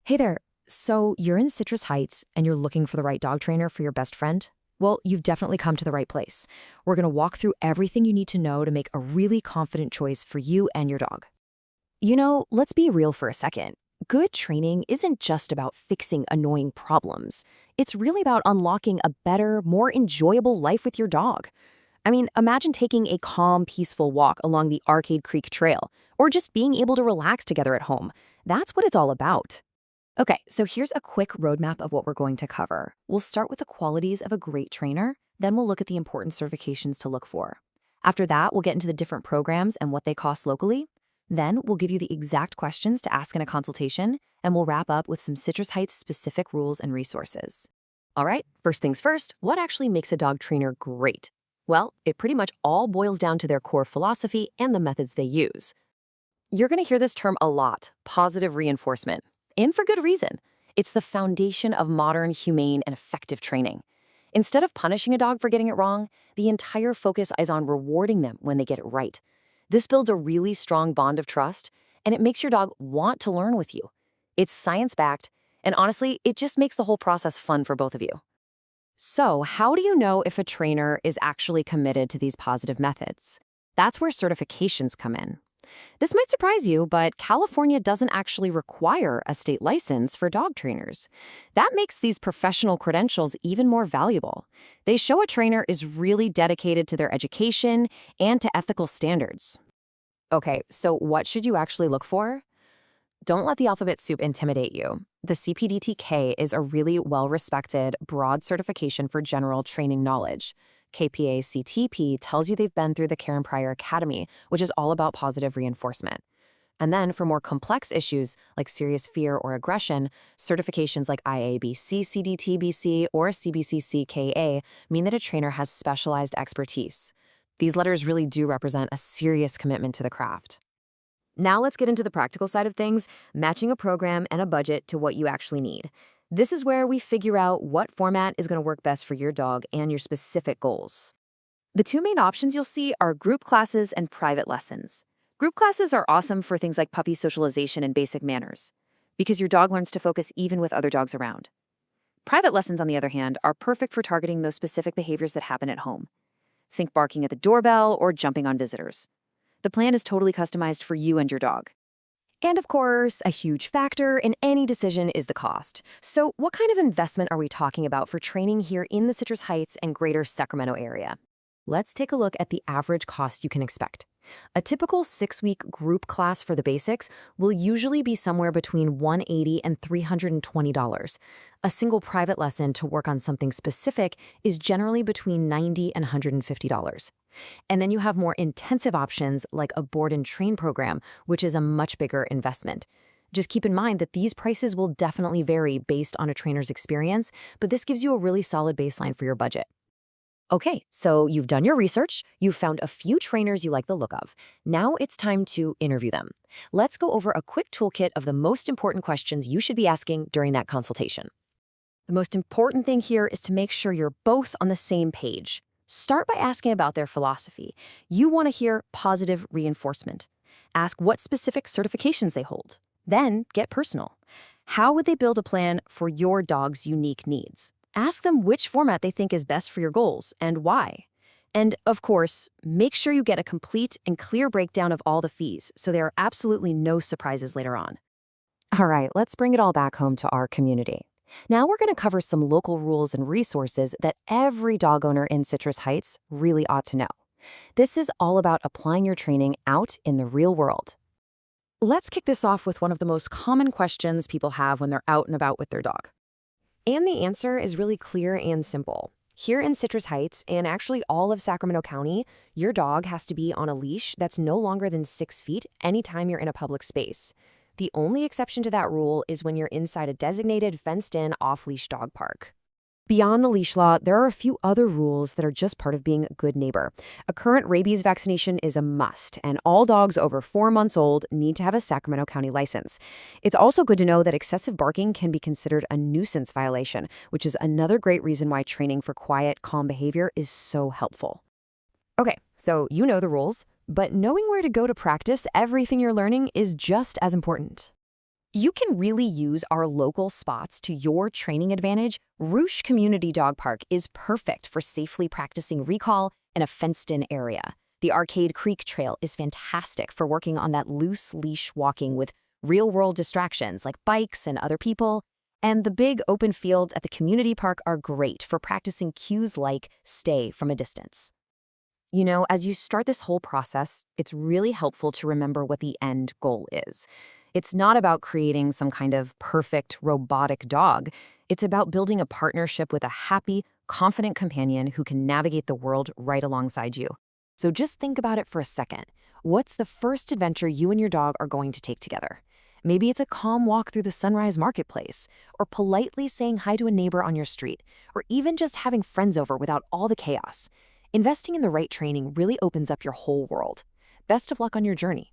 Hey there. So you're in Citrus Heights and you're looking for the right dog trainer for your best friend? Well, you've definitely come to the right place. We're going to walk through everything you need to know to make a really confident choice for you and your dog. Let's be real for a second. Good training isn't just about fixing annoying problems. It's really about unlocking a better, more enjoyable life with your dog. Imagine taking a calm, peaceful walk along the Arcade Creek Trail, or just being able to relax together at home. That's what it's all about. Okay, so here's a quick roadmap of what we're going to cover. We'll start with the qualities of a great trainer, then we'll look at the important certifications to look for. After that, we'll get into the different programs and what they cost locally. Then we'll give you the exact questions to ask in a consultation, and we'll wrap up with some Citrus Heights specific rules and resources. All right, first things first, what actually makes a dog trainer great? Well, it pretty much all boils down to their core philosophy and the methods they use. You're going to hear this term a lot, positive reinforcement. And for good reason. It's the foundation of modern, humane, and effective training. Instead of punishing a dog for getting it wrong, the entire focus is on rewarding them when they get it right. This builds a really strong bond of trust, and it makes your dog want to learn with you. It's science-backed, and honestly, it just makes the whole process fun for both of you. So, how do you know if a trainer is actually committed to these positive methods? That's where certifications come in. This might surprise you, but California doesn't actually require a state license for dog trainers. That makes these professional credentials even more valuable. They show a trainer is really dedicated to their education and to ethical standards. Okay, so what should you actually look for? Don't let the alphabet soup intimidate you. The CPDTK is a really well-respected, broad certification for general training knowledge. KPA-CTP tells you they've been through the Karen Pryor Academy, which is all about positive reinforcement. And then for more complex issues like serious fear or aggression, certifications like IABC-CDT-BC or CBC-CKA mean that a trainer has specialized expertise. These letters really do represent a serious commitment to the craft. Now let's get into the practical side of things, matching a program and a budget to what you actually need. This is where we figure out what format is going to work best for your dog and your specific goals. The two main options you'll see are group classes and private lessons. Group classes are awesome for things like puppy socialization and basic manners, because your dog learns to focus even with other dogs around. Private lessons, on the other hand, are perfect for targeting those specific behaviors that happen at home. Think barking at the doorbell or jumping on visitors. The plan is totally customized for you and your dog. And of course, a huge factor in any decision is the cost. So what kind of investment are we talking about for training here in the Citrus Heights and greater Sacramento area? Let's take a look at the average cost you can expect. A typical 6-week group class for the basics will usually be somewhere between $180 and $320. A single private lesson to work on something specific is generally between $90 and $150. And then you have more intensive options like a board and train program, which is a much bigger investment. Just keep in mind that these prices will definitely vary based on a trainer's experience, but this gives you a really solid baseline for your budget. Okay, so you've done your research, you've found a few trainers you like the look of. Now it's time to interview them. Let's go over a quick toolkit of the most important questions you should be asking during that consultation. The most important thing here is to make sure you're both on the same page. Start by asking about their philosophy. You want to hear positive reinforcement. Ask what specific certifications they hold. Then get personal. How would they build a plan for your dog's unique needs? Ask them which format they think is best for your goals and why. And of course, make sure you get a complete and clear breakdown of all the fees so there are absolutely no surprises later on. All right, let's bring it all back home to our community. Now we're going to cover some local rules and resources that every dog owner in Citrus Heights really ought to know. This is all about applying your training out in the real world. Let's kick this off with one of the most common questions people have when they're out and about with their dog. And the answer is really clear and simple. Here in Citrus Heights, and actually all of Sacramento County, your dog has to be on a leash that's no longer than 6 feet anytime you're in a public space. The only exception to that rule is when you're inside a designated, fenced-in, off-leash dog park. Beyond the leash law, there are a few other rules that are just part of being a good neighbor. A current rabies vaccination is a must, and all dogs over 4 months old need to have a Sacramento County license. It's also good to know that excessive barking can be considered a nuisance violation, which is another great reason why training for quiet, calm behavior is so helpful. Okay, so you know the rules, but knowing where to go to practice everything you're learning is just as important. You can really use our local spots to your training advantage. Roosh Community Dog Park is perfect for safely practicing recall in a fenced-in area. The Arcade Creek Trail is fantastic for working on that loose leash walking with real-world distractions like bikes and other people. And the big open fields at the community park are great for practicing cues like stay from a distance. As you start this whole process, it's really helpful to remember what the end goal is. It's not about creating some kind of perfect robotic dog. It's about building a partnership with a happy, confident companion who can navigate the world right alongside you. So just think about it for a second. What's the first adventure you and your dog are going to take together? Maybe it's a calm walk through the Sunrise Marketplace, or politely saying hi to a neighbor on your street, or even just having friends over without all the chaos. Investing in the right training really opens up your whole world. Best of luck on your journey.